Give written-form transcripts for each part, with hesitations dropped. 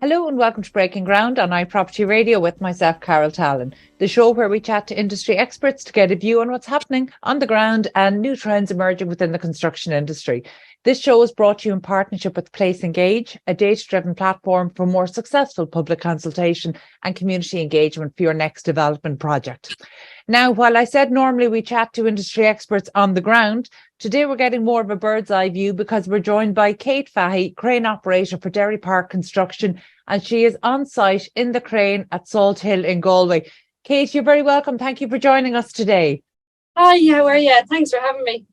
Hello and welcome to Breaking Ground on iPropertyRadio with myself, Carol Tallon, the show where we chat to industry experts to get a view on what's happening on the ground and new trends emerging within the construction industry. This show is brought to you in partnership with Place Engage, a data-driven platform for more successful public consultation and community engagement for your next development project. Now, while I said normally we chat to industry experts on the ground, today we're getting more of a bird's eye view because we're joined by Kate Fahey, crane operator for Derry Park Construction, and she is on site in the crane at Salt Hill in Galway. Kate, you're very welcome. Thank you for joining us today. Hi, how are you? Thanks for having me.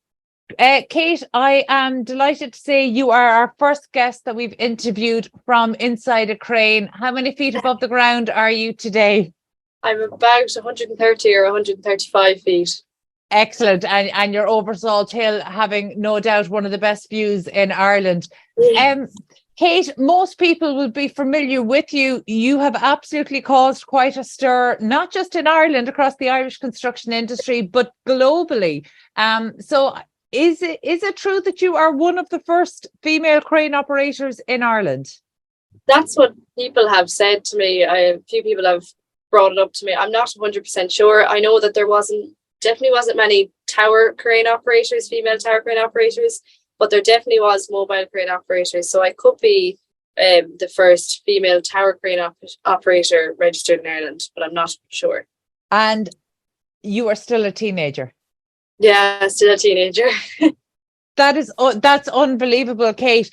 Kate, I am delighted to say you are our first guest that we've interviewed from inside a crane. How many feet above the ground are you today? I'm about 130 or 135 feet. Excellent. And you're over Salt Hill, having no doubt one of the best views in Ireland. Kate, most people will be familiar with you. You have absolutely caused quite a stir, not just in Ireland, across the Irish construction industry, but globally. So is it true that you are one of the first female crane operators in Ireland? That's what people have said to me. A few people have brought it up to me. I'm not 100% sure. I know that there definitely wasn't many tower crane operators, female tower crane operators, but there definitely was mobile crane operators. So I could be the first female tower crane operator registered in Ireland, but I'm not sure. And you are still a teenager? Yeah, still a teenager. That's unbelievable, Kate.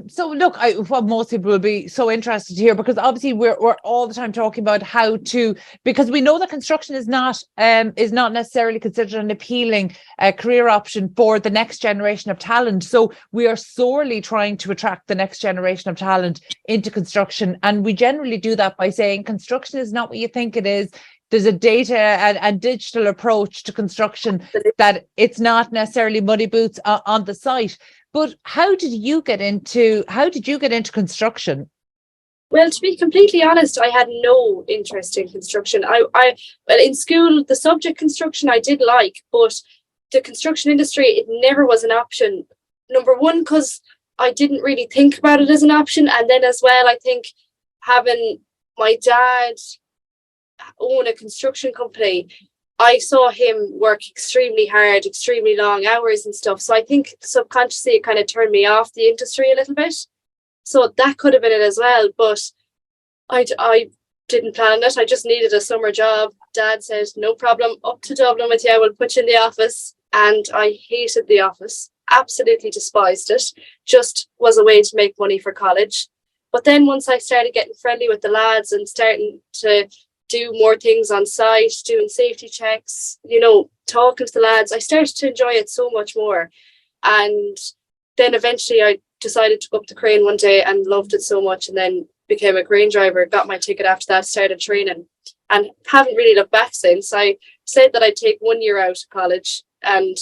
So look, what most people will be so interested to hear, because obviously we're all the time talking about how to, because we know that construction is not necessarily considered an appealing career option for the next generation of talent. So we are sorely trying to attract the next generation of talent into construction, and we generally do that by saying construction is not what you think it is. There's a data and digital approach to construction, that it's not necessarily muddy boots on the site. But how did you get into construction? Well, to be completely honest, I had no interest in construction. Well, in school, the subject construction I did like, but the construction industry, it never was an option. Number one, because I didn't really think about it as an option. And then as well, I think having my dad own a construction company, I saw him work extremely hard, extremely long hours and stuff. So I think subconsciously it kind of turned me off the industry a little bit. So that could have been it as well. But I didn't plan it. I just needed a summer job. Dad said, no problem, up to Dublin with you. I will put you in the office. And I hated the office, absolutely despised it. Just was a way to make money for college. But then once I started getting friendly with the lads and starting to do more things on site, doing safety checks, talking to the lads, I started to enjoy it so much more. And then eventually I decided to go up the crane one day and loved it so much, and then became a crane driver, got my ticket after that, started training, and haven't really looked back since. I said that I'd take 1 year out of college and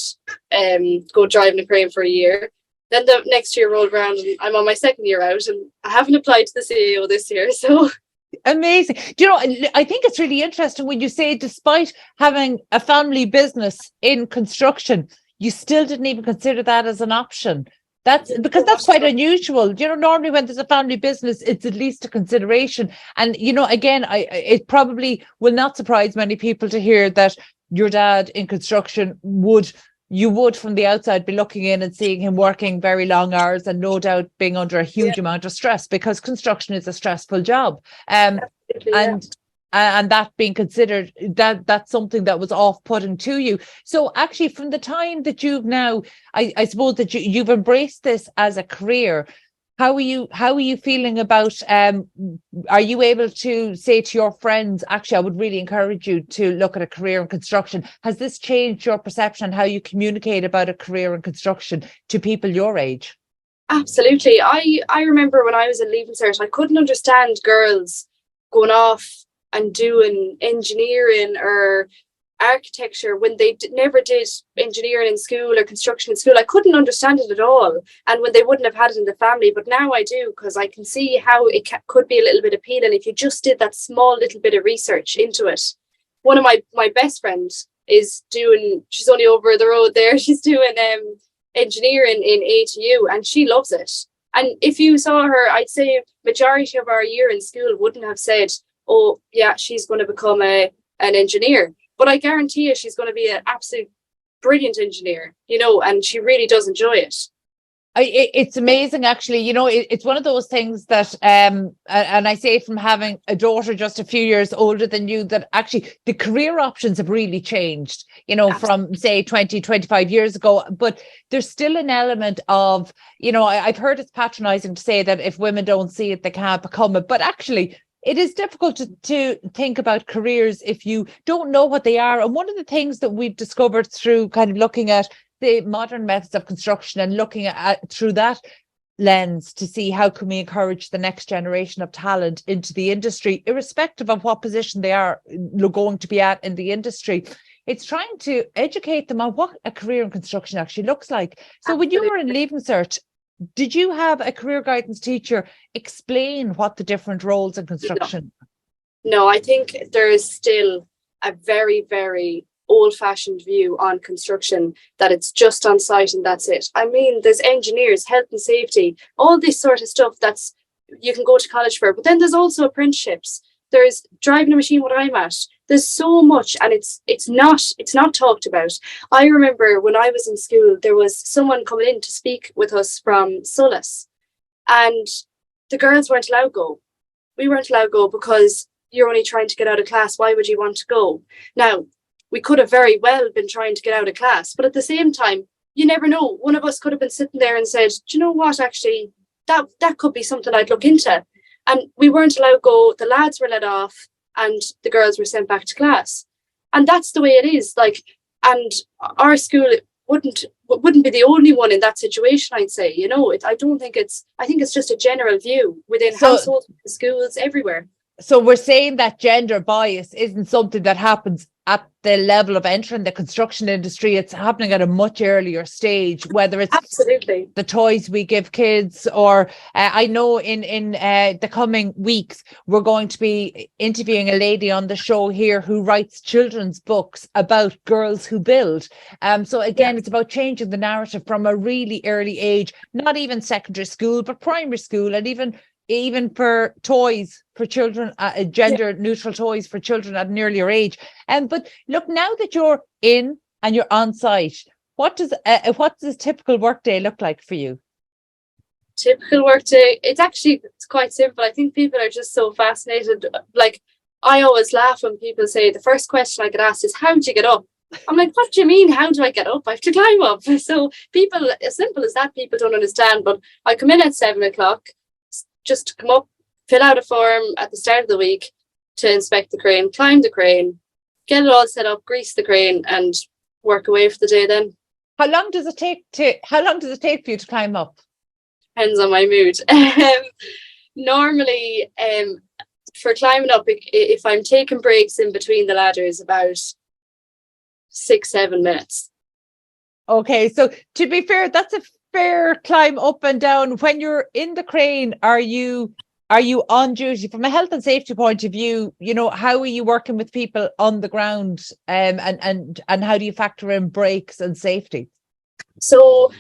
go driving a crane for a year. Then the next year rolled around and I'm on my second year out, and I haven't applied to the CAO this year. So amazing. I think it's really interesting when you say, despite having a family business in construction, you still didn't even consider that as an option. That's because that's quite unusual. Normally when there's a family business, it's at least a consideration. And, again, it probably will not surprise many people to hear that your dad in construction you would from the outside be looking in and seeing him working very long hours and no doubt being under a huge amount of stress, because construction is a stressful job. And that being considered, that's something that was off-putting to you. So actually, from the time that you've now, I suppose that you've embraced this as a career, how are you feeling about, are you able to say to your friends, actually, I would really encourage you to look at a career in construction? Has this changed your perception on how you communicate about a career in construction to people your age? Absolutely. I remember when I was in Leaving Cert, I couldn't understand girls going off and doing engineering or architecture when they never did engineering in school or construction in school. I couldn't understand it at all, and when they wouldn't have had it in the family. But now I do, because I can see how it could be a little bit appealing if you just did that small little bit of research into it. One of my best friends is doing, she's only over the road there, she's doing engineering in ATU, and she loves it. And if you saw her, I'd say majority of our year in school wouldn't have said, oh, yeah, she's going to become an engineer. But I guarantee you she's going to be an absolute brilliant engineer, and she really does enjoy it. It's amazing, actually. It's one of those things that, and I say from having a daughter just a few years older than you, that actually the career options have really changed, from say 20, 25 years ago. But there's still an element of, I've heard it's patronizing to say that if women don't see it, they can't become it. But actually, it is difficult to think about careers if you don't know what they are. And one of the things that we've discovered through kind of looking at the modern methods of construction and looking at through that lens to see how can we encourage the next generation of talent into the industry, irrespective of what position they are going to be at in the industry. It's trying to educate them on what a career in construction actually looks like. So when you were in Leaving Cert, did you have a career guidance teacher explain what the different roles in construction? No, I think there is still a very, very old-fashioned view on construction that it's just on site and that's it. I mean, there's engineers, health and safety, all this sort of stuff that's you can go to college for. But then there's also apprenticeships. There's driving a machine what I'm at. There's so much, and it's not talked about. I remember when I was in school, there was someone coming in to speak with us from Solis, and the girls weren't allowed go. We weren't allowed go because you're only trying to get out of class. Why would you want to go? Now, we could have very well been trying to get out of class, but at the same time, you never know. One of us could have been sitting there and said, do you know what, actually, that could be something I'd look into. And we weren't allowed to go. The lads were let off and the girls were sent back to class. And that's the way it is. And our school wouldn't be the only one in that situation, I'd say. I think it's just a general view within households, schools, everywhere. So we're saying that gender bias isn't something that happens at the level of entering the construction industry. It's happening at a much earlier stage, whether it's absolutely the toys we give kids, or I know in the coming weeks, we're going to be interviewing a lady on the show here who writes children's books about girls who build. So again, It's about changing the narrative from a really early age, not even secondary school, but primary school, and even for toys for children, gender neutral toys for children at an earlier age. But look, now that you're in and you're on site, what does a typical workday look like for you? Typical workday, it's quite simple. I think people are just so fascinated. Like, I always laugh when people say the first question I get asked is, how do you get up? I'm like, what do you mean, how do I get up? I have to climb up. So people, as simple as that, people don't understand. But I come in at 7:00, just to come up, fill out a form at the start of the week to inspect the crane, climb the crane, get it all set up, grease the crane, and work away for the day then. How long does it take for you to climb up? Depends on my mood. Normally, for climbing up, if I'm taking breaks in between the ladders, about 6-7 minutes. Okay, so to be fair, that's a fair climb up and down. When you're in the crane, are you on duty from a health and safety point of view? How are you working with people on the ground, and how do you factor in breaks and safety? So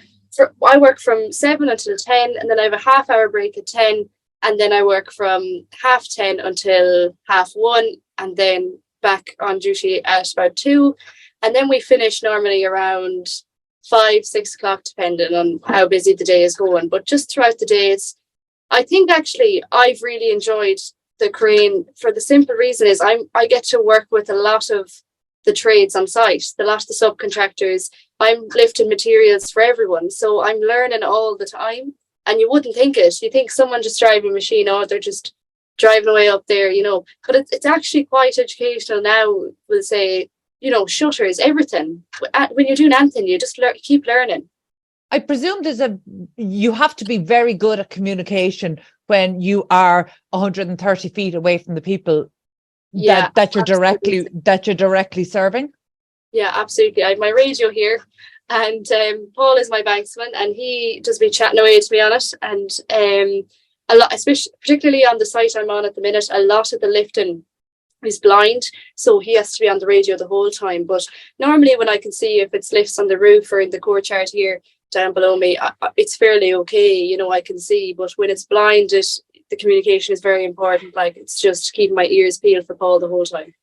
I work from 7 until 10, and then I have a half-hour break at 10, and then I work from 10:30 until 1:30, and then back on duty at about 2, and then we finish normally around 5-6 o'clock, depending on how busy the day is going. But just throughout the day, I think actually I've really enjoyed the crane for the simple reason is I get to work with a lot of the trades on site, a lot of the subcontractors. I'm lifting materials for everyone, so I'm learning all the time. And you wouldn't think it. You think someone just driving a machine, they're just driving away up there, But it's actually quite educational now. We'll say, shutters, everything. When you're doing anything, you just keep learning. I presume you have to be very good at communication when you are 130 feet away from the people that you're directly serving. Yeah, absolutely. I have my radio here, and Paul is my banksman, and he does be chatting away to me on it. And a lot, especially particularly on the site I'm on at the minute, a lot of the lifting is blind, so he has to be on the radio the whole time. But normally when I can see if it's lifts on the roof or in the courtyard here, down below me, it's fairly okay, you know, I can see. But when it's blind, the communication is very important. Like, it's just keeping my ears peeled for Paul the whole time.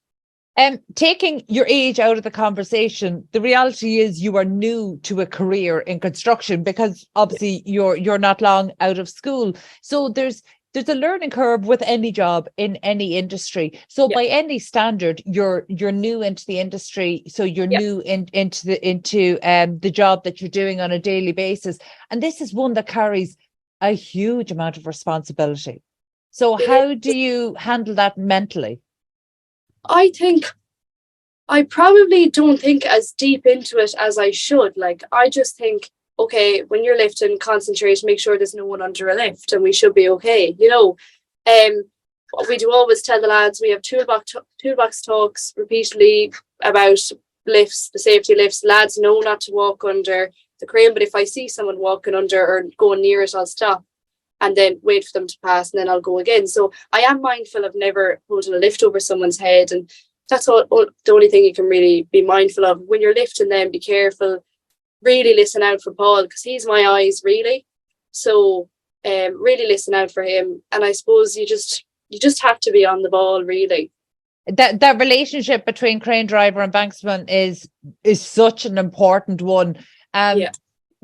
Taking your age out of the conversation, the reality is you are new to a career in construction, because obviously you're not long out of school. So there's a learning curve with any job in any industry. So by any standard, you're new into the industry. So you're new into the job that you're doing on a daily basis. And this is one that carries a huge amount of responsibility. So how do you handle that mentally? I think I probably don't think as deep into it as I should. Like, I just think, okay, when you're lifting, concentrate, make sure there's no one under a lift, and we should be okay. You know, we do always tell the lads, we have toolbox talks repeatedly about lifts, the safety lifts. Lads know not to walk under the crane, but if I see someone walking under or going near it, I'll stop and then wait for them to pass, and then I'll go again. So I am mindful of never holding a lift over someone's head, and that's the only thing you can really be mindful of. When you're lifting them, be careful, really listen out for Paul, because he's my eyes, really. So really listen out for him. And I suppose you just have to be on the ball, really. That relationship between crane driver and banksman is such an important one.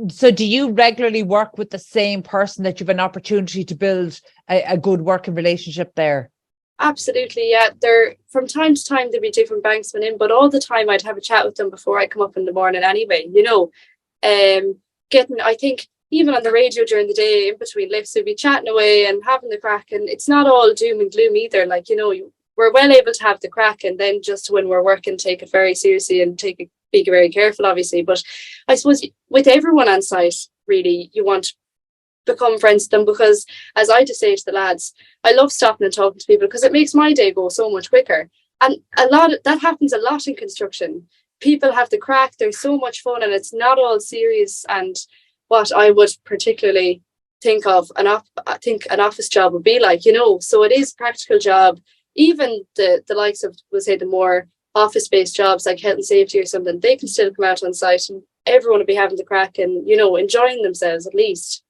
So do you regularly work with the same person, that you have an opportunity to build a good working relationship there? Absolutely, yeah. There, from time to time, there'd be different banksmen in, but all the time I'd have a chat with them before I come up in the morning anyway, you know. I think even on the radio during the day, in between lifts, we'd be chatting away and having the crack, and it's not all doom and gloom either. Like, you know, we're well able to have the crack, and then just when we're working, take it very seriously and be very careful, obviously. But I suppose with everyone on site, really, you want to become friends with them, because, as I just say to the lads, I love stopping and talking to people, because it makes my day go so much quicker. And that happens a lot in construction. People have the crack, there's so much fun, and it's not all serious. And what I would particularly think of an office job would be like, you know. So it is a practical job. Even the likes of, we'll say, the more office-based jobs like health and safety or something, they can still come out on site, and everyone will be having the crack and, you know, enjoying themselves at least.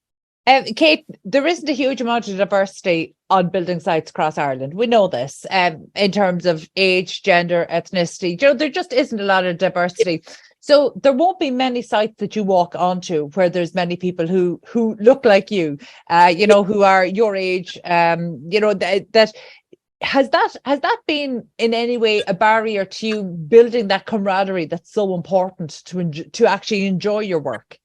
Kate, there isn't a huge amount of diversity on building sites across Ireland. We know this, in terms of age, gender, ethnicity. You know, there just isn't a lot of diversity. So there won't be many sites that you walk onto where there's many people who look like you, you know, who are your age. You know, that has that been in any way a barrier to you building that camaraderie that's so important to actually enjoy your work?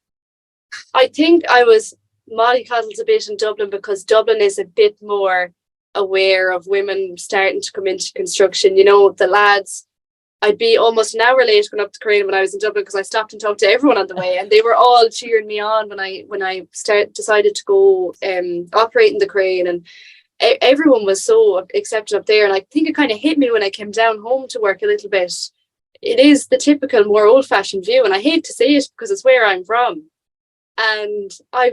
I think I was mollycoddled a bit in Dublin, because Dublin is a bit more aware of women starting to come into construction. You know, the lads, I'd be almost an hour late going up the crane when I was in Dublin, because I stopped and talked to everyone on the way, and they were all cheering me on when I decided to go operating the crane, and everyone was so accepted up there. And I think it kind of hit me when I came down home to work a little bit. It is the typical, more old-fashioned view, and I hate to say it because it's where I'm from. And I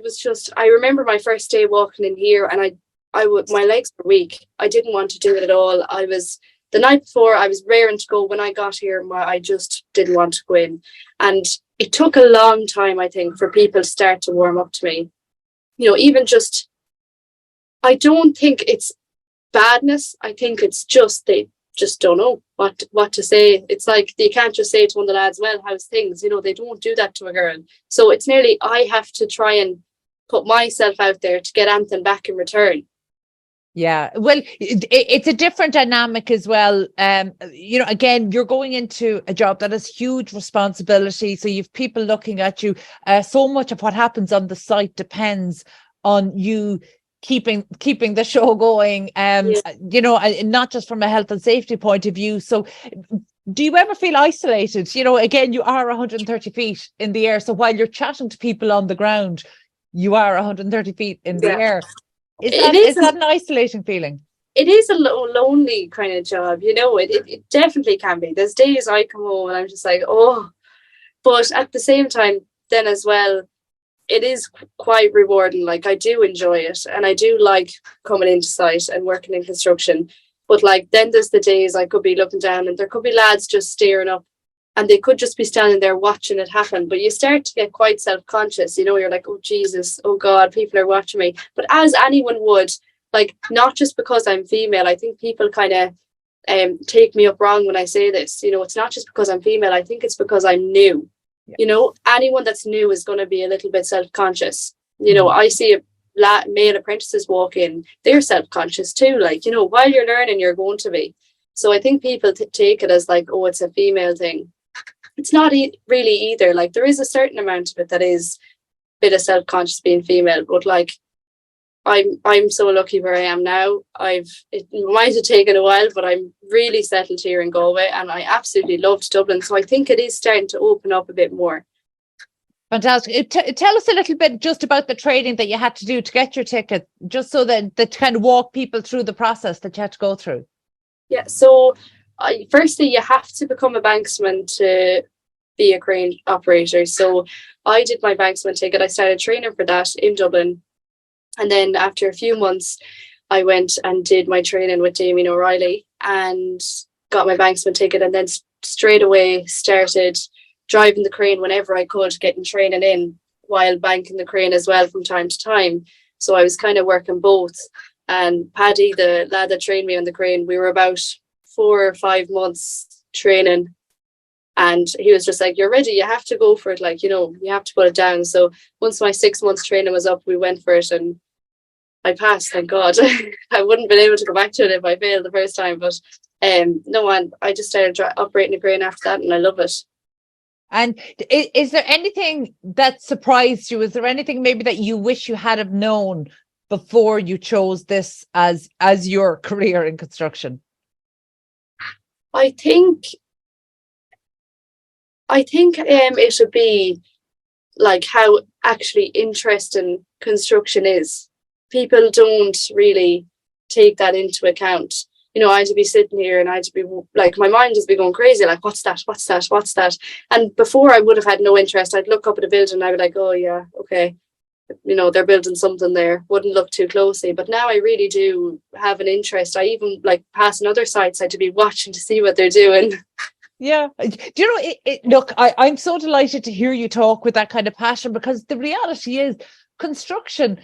remember my first day walking in here, and my legs were weak. I didn't want to do it at all. The night before, I was raring to go. When I got here, I just didn't want to go in. And it took a long time, I think, for people to start to warm up to me. You know, even just, I don't think it's badness. I think it's just, they just don't know what to say. It's like, you can't just say to one of the lads, well, how's things? You know, they don't do that to a girl. So it's nearly, I have to try and put myself out there to get anything back in return. Yeah, well, it's a different dynamic as well. You know, again, you're going into a job that has huge responsibility. So you've people looking at you. So much of what happens on the site depends on you keeping the show going, you know, not just from a health and safety point of view. So do you ever feel isolated? You know, again, you are 130 feet in the air. So while you're chatting to people on the ground, you are 130 feet in the air. Is that an isolating feeling? It is a lonely kind of job, you know. It definitely can be. There's days I come home and I'm just like, oh. But at the same time, then as well, it is quite rewarding. Like, I do enjoy it, and I do like coming into site and working in construction. But like, then there's the days I could be looking down and there could be lads just staring up and they could just be standing there watching it happen. But you start to get quite self-conscious, you're like, oh Jesus, oh God, people are watching me. But as anyone would, like, not just because I'm female, I think people kind of take me up wrong when I say this. It's not just because I'm female, I think it's because I'm new. Anyone that's new is going to be a little bit self-conscious. I see male apprentices walk in, they're self-conscious too, like, while you're learning, you're going to be. So I think people take it as like, oh, it's a female thing. It's not really either. Like, there is a certain amount of it that is a bit of self-conscious being female, but like, I'm so lucky where I am now. It might have taken a while, but I'm really settled here in Galway, and I absolutely loved Dublin. So I think it is starting to open up a bit more. Fantastic. Tell us a little bit just about the training that you had to do to get your ticket, just so that kind of walk people through the process that you had to go through. Yeah. So firstly, you have to become a banksman to be a crane operator. So I did my banksman ticket. I started training for that in Dublin. And then after a few months, I went and did my training with Damien O'Reilly and got my banksman ticket, and then straight away started driving the crane whenever I could, getting training in while banking the crane as well from time to time. So I was kind of working both. And Paddy, the lad that trained me on the crane, we were about 4 or 5 months training. And he was just like, you're ready, you have to go for it. Like, you have to put it down. So once my 6 months training was up, we went for it, and I passed, thank God. I wouldn't have been able to go back to it if I failed the first time. But I just started operating a crane after that, and I love it. And is there anything that surprised you? Is there anything maybe that you wish you had have known before you chose this as your career in construction? I think it would be like how actually interesting construction is. People don't really take that into account. I'd be sitting here and I'd be like, my mind would be going crazy, like, what's that? And before, I would have had no interest. I'd look up at a building and I'd be like, oh yeah, okay, they're building something there, wouldn't look too closely. But now I really do have an interest. I even like passing other sites, I'd be watching to see what they're doing. Yeah. Do you know, look, I'm so delighted to hear you talk with that kind of passion, because the reality is construction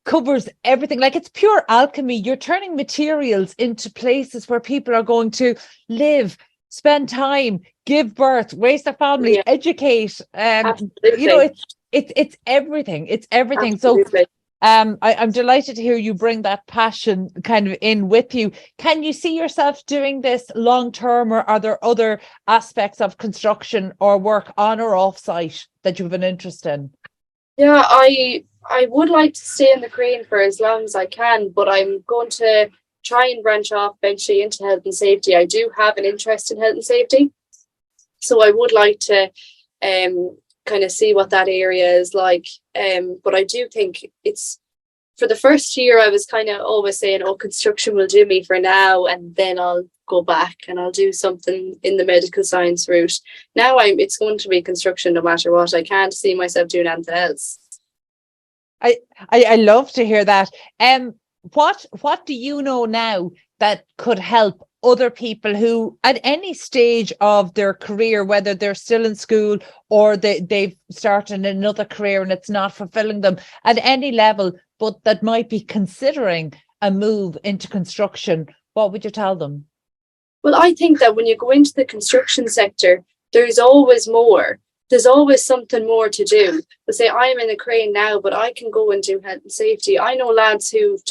covers everything. Like, it's pure alchemy. You're turning materials into places where people are going to live, spend time, give birth, raise their family, educate. It's everything. It's everything. Absolutely. So I'm delighted to hear you bring that passion kind of in with you. Can you see yourself doing this long term, or are there other aspects of construction or work on or off site that you have an interest in? Yeah, I would like to stay in the crane for as long as I can, but I'm going to try and branch off eventually into health and safety. I do have an interest in health and safety, so I would like to kind of see what that area is like. But I do think it's, for the first year, I was kind of always saying, oh, construction will do me for now, and then I'll go back and I'll do something in the medical science route. Now it's going to be construction no matter what. I can't see myself doing anything else. I love to hear that. What do you know now that could help other people who at any stage of their career, whether they're still in school or they've started another career and it's not fulfilling them at any level, but that might be considering a move into construction? What would you tell them? Well, I think that when you go into the construction sector, there's always more. There's always something more to do. But say I'm in a crane now, but I can go and do health and safety. I know lads who've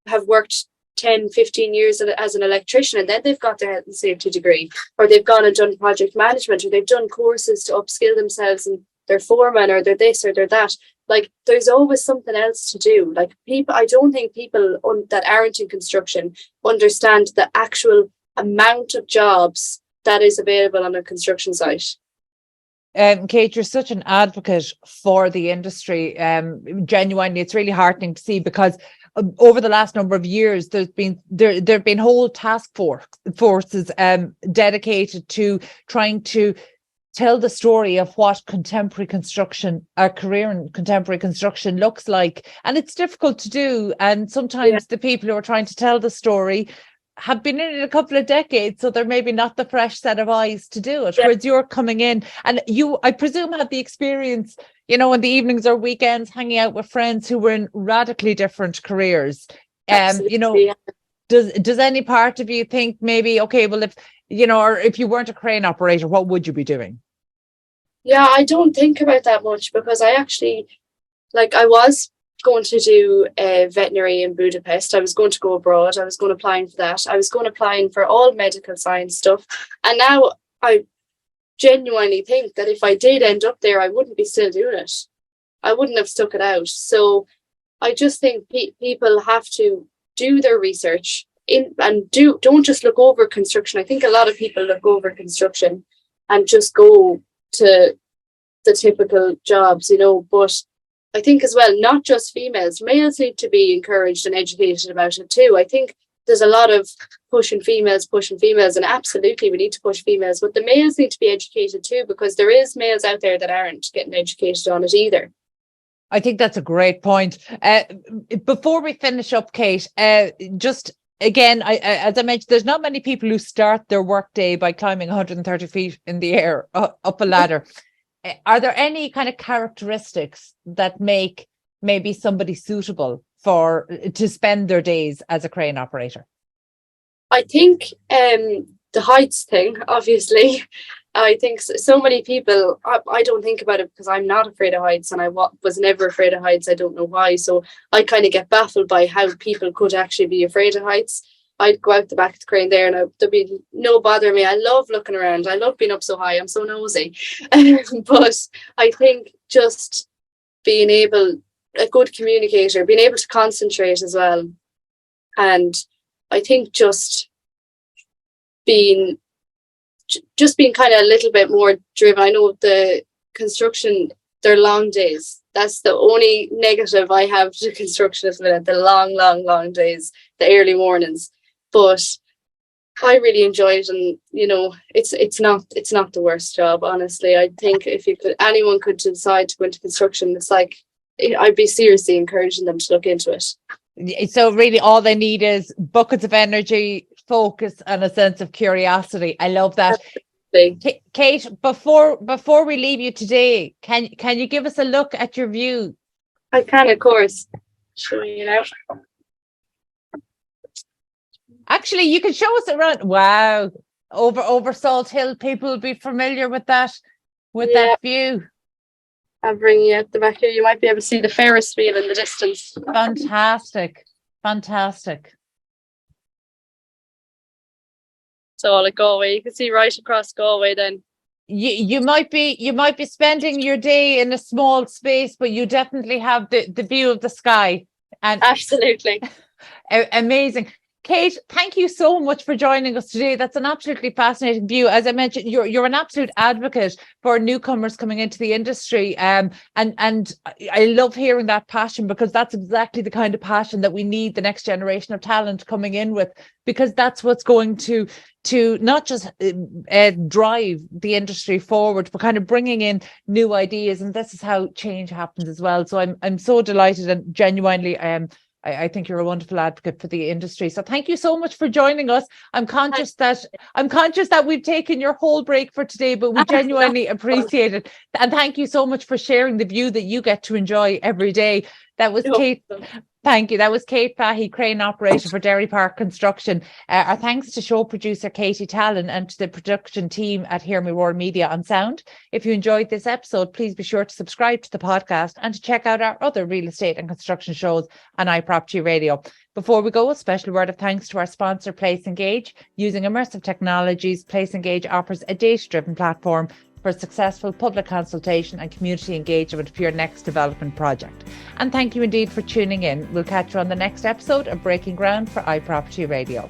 have worked 10, 15 years as an electrician, and then they've got their health and safety degree, or they've gone and done project management, or they've done courses to upskill themselves, and they're foreman, or they're this or they're that. Like, there's always something else to do. Like, I don't think people that aren't in construction understand the actual amount of jobs that is available on a construction site. Kate, you're such an advocate for the industry. Genuinely, it's really heartening to see, because over the last number of years, there have been whole task forces dedicated to trying to tell the story of what contemporary construction, a career in contemporary construction, looks like. And it's difficult to do. And sometimes the people who are trying to tell the story have been in it a couple of decades, so they're maybe not the fresh set of eyes to do it. Yeah. Whereas you're coming in, and you, I presume, have the experience, you know, in the evenings or weekends, hanging out with friends who were in radically different careers. You know, yeah. does any part of you think maybe, okay, well, if you know, or if you weren't a crane operator, what would you be doing? Yeah, I don't think about that much, because I actually, like, I was going to do veterinary in Budapest. I was going to go abroad. I was going applying for that. I was going applying for all medical science stuff. And now I genuinely think that if I did end up there, I wouldn't be still doing it. I wouldn't have stuck it out. So I just think people have to do their research and don't just look over construction. I think a lot of people look over construction and just go to the typical jobs, you know, but I think as well, not just females, males need to be encouraged and educated about it too. I think there's a lot of pushing females, and absolutely we need to push females, but the males need to be educated too, because there is males out there that aren't getting educated on it either. I think that's a great point. Before we finish up, Kate, just again, as I mentioned, there's not many people who start their workday by climbing 130 feet in the air up a ladder. Are there any kind of characteristics that make maybe somebody suitable to spend their days as a crane operator? I think the heights thing, obviously. I think so many people, I don't think about it because I'm not afraid of heights, and I was never afraid of heights. I don't know why. So I kind of get baffled by how people could actually be afraid of heights. I'd go out the back of the crane there and there'd be no bother me. I love looking around. I love being up so high. I'm so nosy. But I think just being a good communicator, being able to concentrate as well. And I think just being kind of a little bit more driven. I know the construction, they're long days. That's the only negative I have to construction at the minute, the long days, the early mornings. But I really enjoy it, and you know, it's not the worst job, honestly. I think if anyone could decide to go into construction, it's like I'd be seriously encouraging them to look into it. So really all they need is buckets of energy, focus, and a sense of curiosity. I love that. Absolutely. Kate, before we leave you today, can you give us a look at your view? I can, of course. Show you now. Actually, you can show us around. Wow, over Salt Hill, people will be familiar with that that view. I'll bring you at the back here. You might be able to see the Ferris wheel in the distance. Fantastic. So like Galway, you can see right across Galway. Then you might be spending your day in a small space, but you definitely have the view of the sky. And absolutely amazing. Kate, thank you so much for joining us today. That's an absolutely fascinating view. As I mentioned, you're an absolute advocate for newcomers coming into the industry. And I love hearing that passion, because that's exactly the kind of passion that we need the next generation of talent coming in with, because that's what's going to not just drive the industry forward, but kind of bringing in new ideas. And this is how change happens as well. So I'm so delighted, and genuinely I think you're a wonderful advocate for the industry. So thank you so much for joining us. I'm conscious that we've taken your whole break for today, but we genuinely appreciate it. And thank you so much for sharing the view that you get to enjoy every day. That was Kate. Thank you. That was Kate Fahey, crane operator for Derry Park Construction. Our thanks to show producer Katie Tallon and to the production team at Hear Me Roar Media on sound. If you enjoyed this episode, please be sure to subscribe to the podcast and to check out our other real estate and construction shows on iPropertyRadio. Before we go, a special word of thanks to our sponsor, Place Engage. Using immersive technologies, Place Engage offers a data-driven platform for successful public consultation and community engagement for your next development project. And thank you indeed for tuning in. We'll catch you on the next episode of Breaking Ground for iProperty Radio.